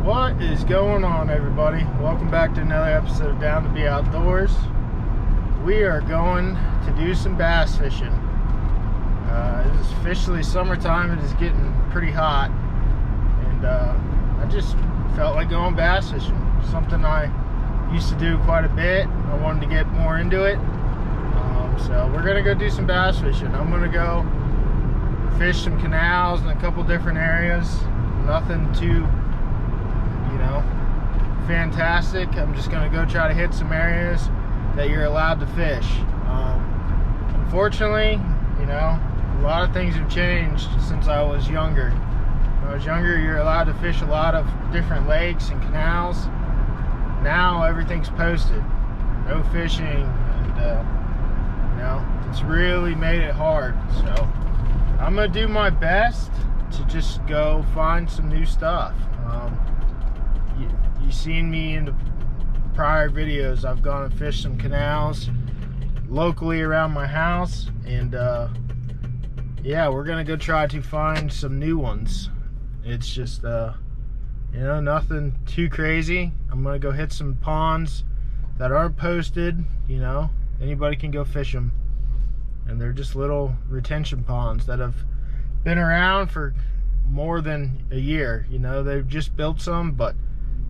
What is going on, everybody? Welcome back to another episode of Down to Be Outdoors. We are going to do some bass fishing. It is officially summertime. It is getting pretty hot, and I just felt like going bass fishing. Something I used to do quite a bit. I wanted to get more into it, so we're gonna go do some bass fishing. I'm gonna go fish some canals in a couple different areas. Nothing too fantastic. I'm just gonna go try to hit some areas that you're allowed to fish. Unfortunately, a lot of things have changed since I was younger. When I was younger, you're allowed to fish a lot of different lakes and canals. Now everything's posted, no fishing, and it's really made it hard. So I'm gonna do my best to just go find some new stuff. You've seen me in the prior videos. I've gone and fished some canals locally around my house, and yeah, we're gonna go try to find some new ones. It's just nothing too crazy. I'm gonna go hit some ponds that aren't posted. Anybody can go fish them, and they're just little retention ponds that have been around for more than a year. They've just built some, but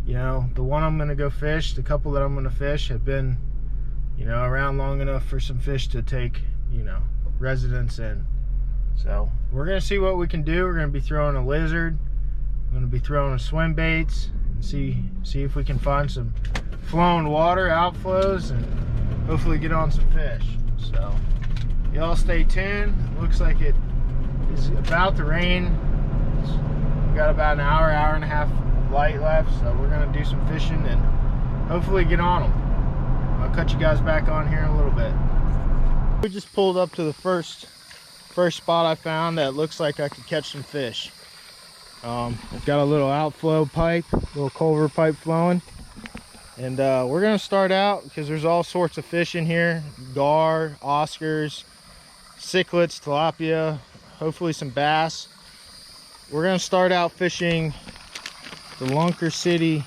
the one I'm gonna go fish, the couple that I'm gonna fish have been around long enough for some fish to take residence in. So we're gonna see what we can do. We're gonna be throwing a lizard, I'm gonna be throwing swim baits, and see if we can find some flowing water outflows and hopefully get on some fish. So y'all stay tuned. It looks like it is about to rain. We got about an hour and a half light left, so we're gonna do some fishing and hopefully get on them. I'll cut you guys back on here in a little bit. We just pulled up to the first spot I found that looks like I could catch some fish. I've got a little outflow pipe, little culvert pipe flowing, and we're gonna start out because there's all sorts of fish in here: gar, oscars, cichlids, tilapia, hopefully some bass. We're gonna start out fishing the Lunker City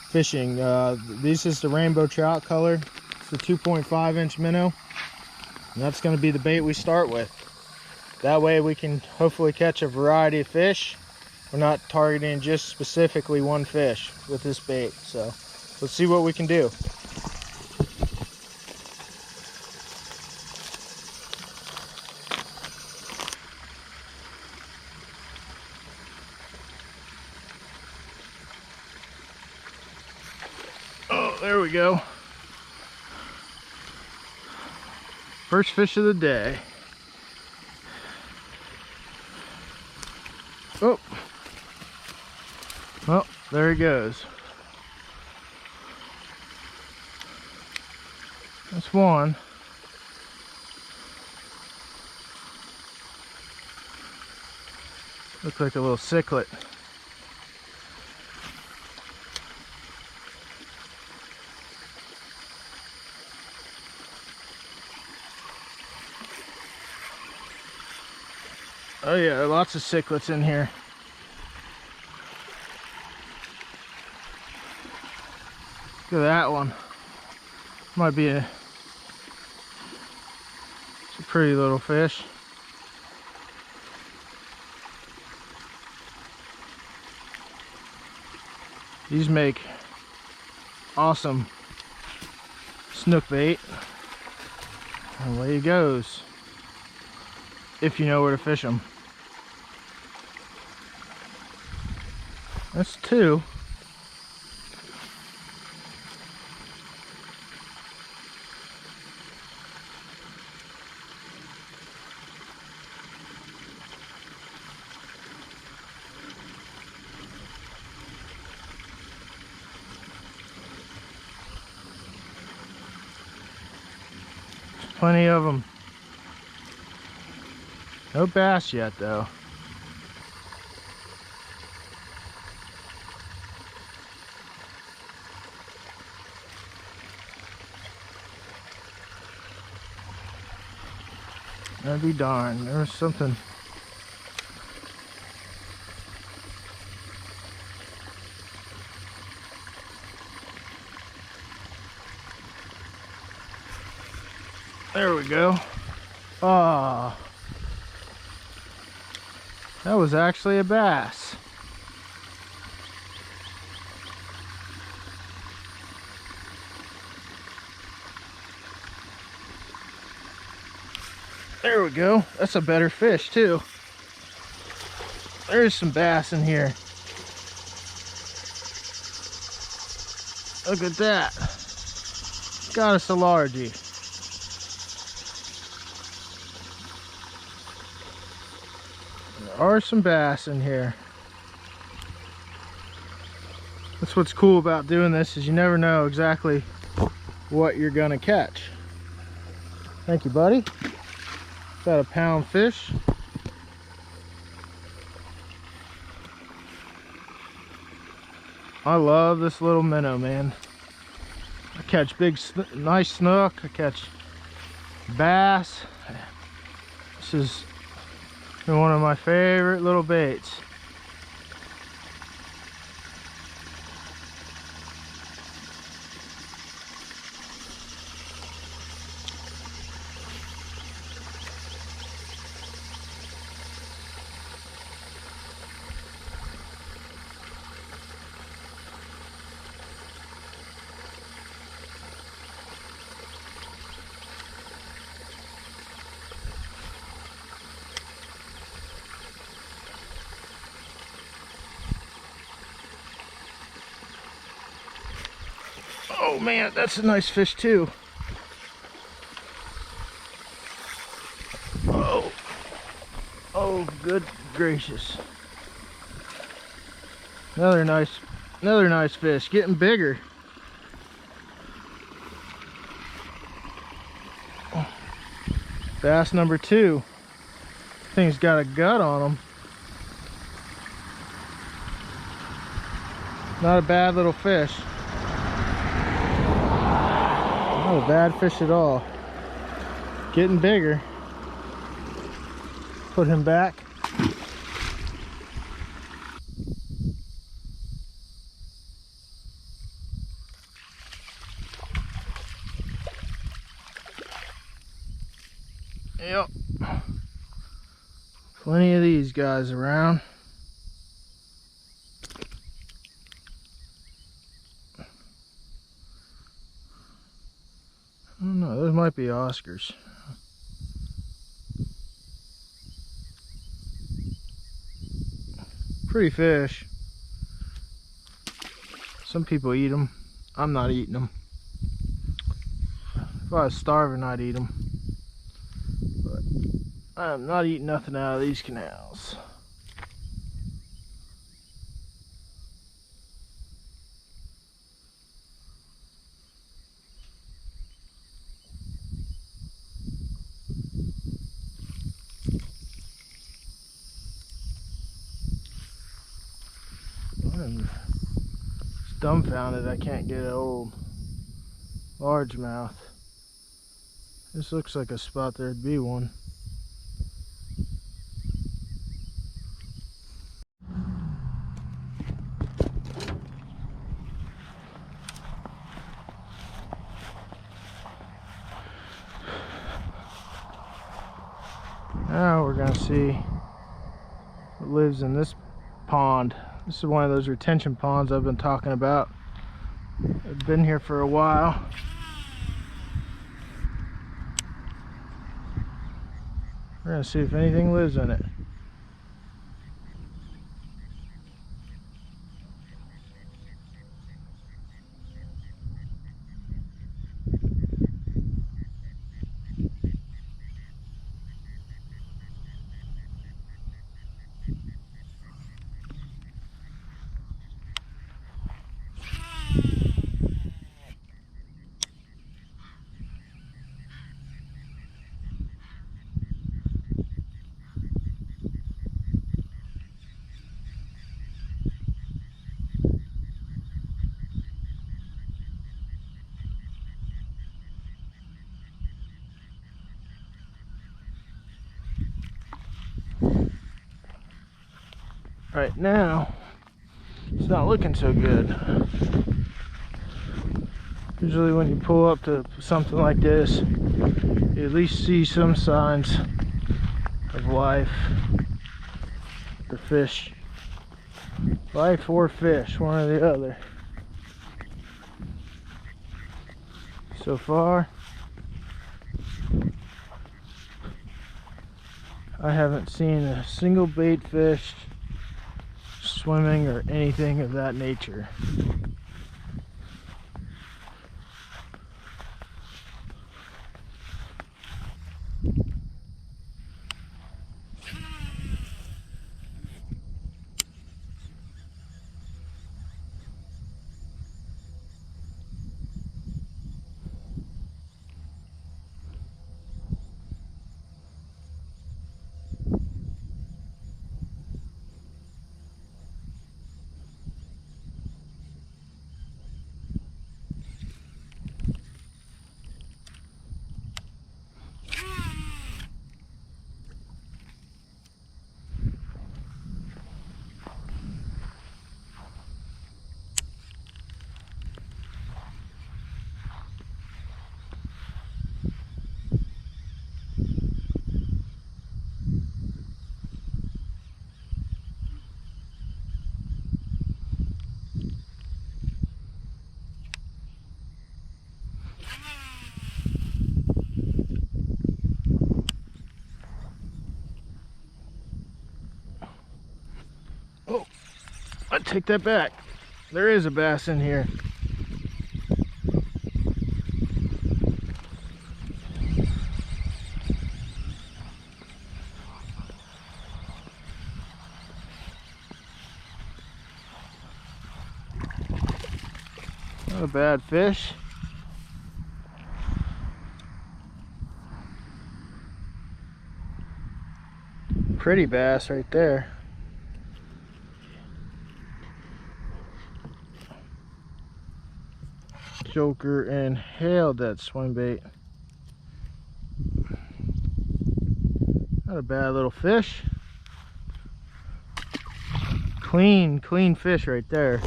fishing. This is the rainbow trout color. It's the 2.5-inch minnow, and that's going to be the bait we start with. That way we can hopefully catch a variety of fish. We're not targeting just specifically one fish with this bait, so let's see what we can do. There we go. First fish of the day. Oh, well, there he goes. That's one. Looks like a little cichlid. Oh yeah, lots of cichlids in here. Look at that one. Might be it's a pretty little fish. These make awesome snook bait. And away he goes, if you know where to fish them. That's two. There's plenty of them. No bass yet though. I'd be darned. There was something. There we go. Ah, that was actually a bass. There we go. That's a better fish too. There's some bass in here. Look at that. Got us a largie. There are some bass in here. That's what's cool about doing this, is you never know exactly what you're gonna catch. Thank you, buddy. About a pound fish. I love this little minnow, man. I catch big, nice snook. I catch bass. This has been one of my favorite little baits. Oh man, that's a nice fish too. Oh, oh, good gracious! Another nice fish, getting bigger. Bass number 2. Thing's got a gut on him. Not a bad little fish. Not a bad fish at all. Getting bigger. Put him back. Yep. Plenty of these guys around. I don't know, those might be Oscars. Pretty fish. Some people eat them. I'm not eating them. If I was starving, I'd eat them. But I'm not eating nothing out of these canals. I'm dumbfounded I can't get an old largemouth. This looks like a spot there'd be one. Now we're gonna see what lives in this pond. This is one of those retention ponds I've been talking about. I've been here for a while. We're gonna see if anything lives in it. Right now, it's not looking so good. Usually when you pull up to something like this, you at least see some signs of life or fish. Life or fish, one or the other. So far, I haven't seen a single bait fish, swimming, or anything of that nature. Oh, I take that back. There is a bass in here. Not a bad fish. Pretty bass right there. Joker inhaled that swim bait. Not a bad little fish. Clean fish right there.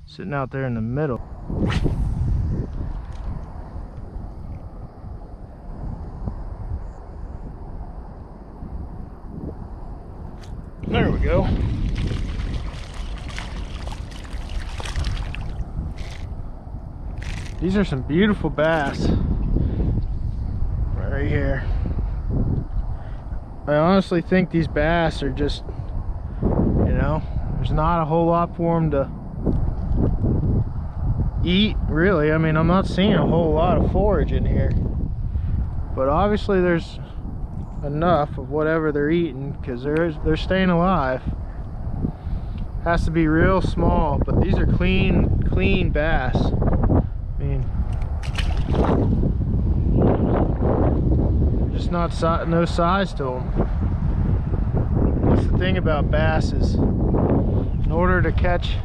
Sitting out there in the middle. There we go. These are some beautiful bass right here. I honestly think these bass are just, you know, there's not a whole lot for them to eat, really. I mean, I'm not seeing a whole lot of forage in here, but obviously there's enough of whatever they're eating, because they're staying alive. Has to be real small, but these are clean bass. I mean, just no size to them. That's the thing about bass, is in order to catch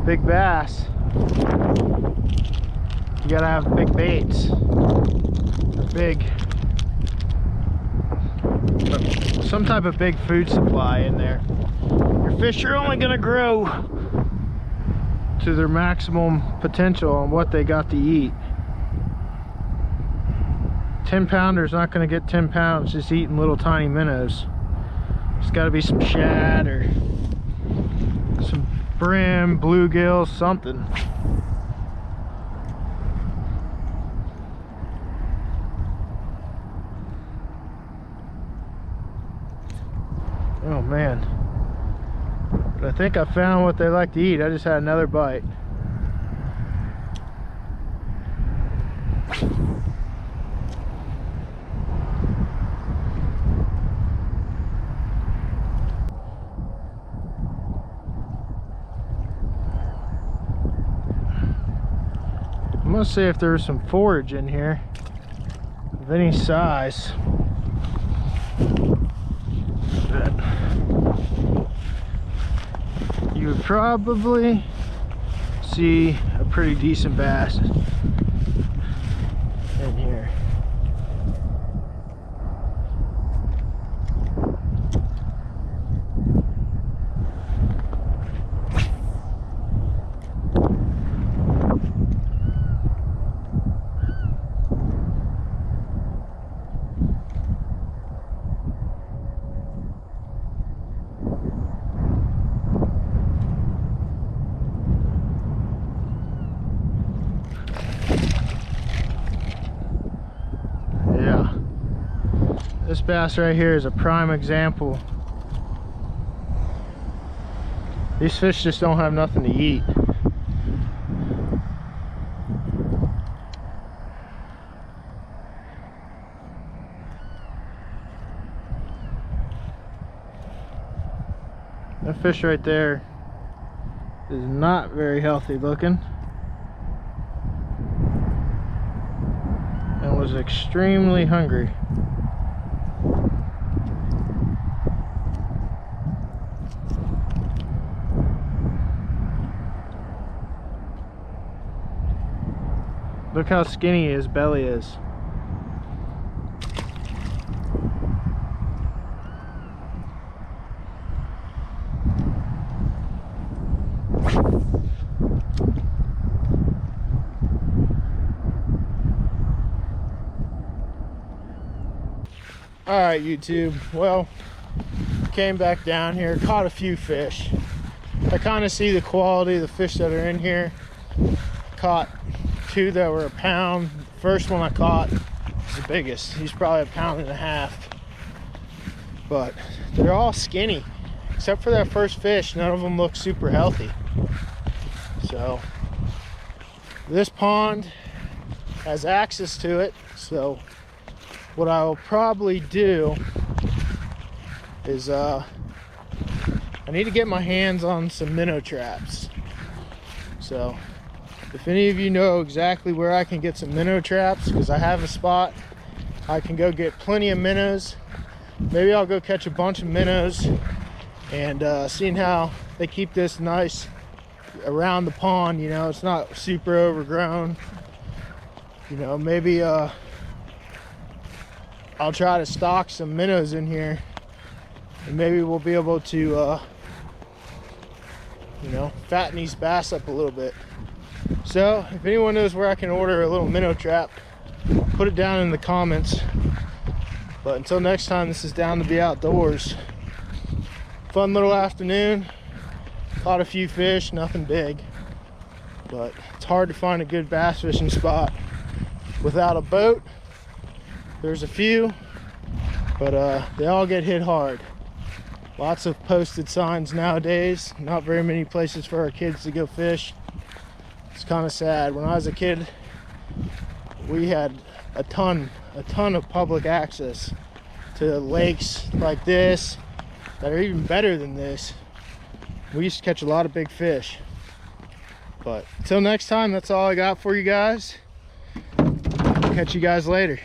big bass, you gotta have big baits, some type of big food supply in there. Your fish are only gonna grow to their maximum potential on what they got to eat. 10-pounder's not gonna get 10 pounds just eating little tiny minnows. There's gotta be some shad or some brim, bluegill, something. Oh man, but I think I found what they like to eat. I just had another bite. I'm gonna see if there's some forage in here of any size. You would probably see a pretty decent bass in here. This bass right here is a prime example. These fish just don't have nothing to eat. That fish right there is not very healthy looking and was extremely hungry. Look how skinny his belly is. Alright, YouTube, well, came back down here, caught a few fish. I kind of see the quality of the fish that are in here. Caught two that were a pound. The first one I caught is the biggest. He's probably 1.5 pounds. But they're all skinny. Except for that first fish, none of them look super healthy. So, this pond has access to it, so what I will probably do is I need to get my hands on some minnow traps. So if any of you know exactly where I can get some minnow traps, because I have a spot I can go get plenty of minnows, maybe I'll go catch a bunch of minnows. And seeing how they keep this nice around the pond, you know, it's not super overgrown, you know, maybe I'll try to stock some minnows in here, and maybe we'll be able to, you know, fatten these bass up a little bit. So, if anyone knows where I can order a little minnow trap, put it down in the comments. But until next time, this is Down to Be Outdoors. Fun little afternoon. Caught a few fish, nothing big. But it's hard to find a good bass fishing spot without a boat. There's a few, but they all get hit hard. Lots of posted signs nowadays, not very many places for our kids to go fish. It's kind of sad. When I was a kid, we had a ton of public access to lakes like this that are even better than this. We used to catch a lot of big fish. But until next time, that's all I got for you guys. Catch you guys later.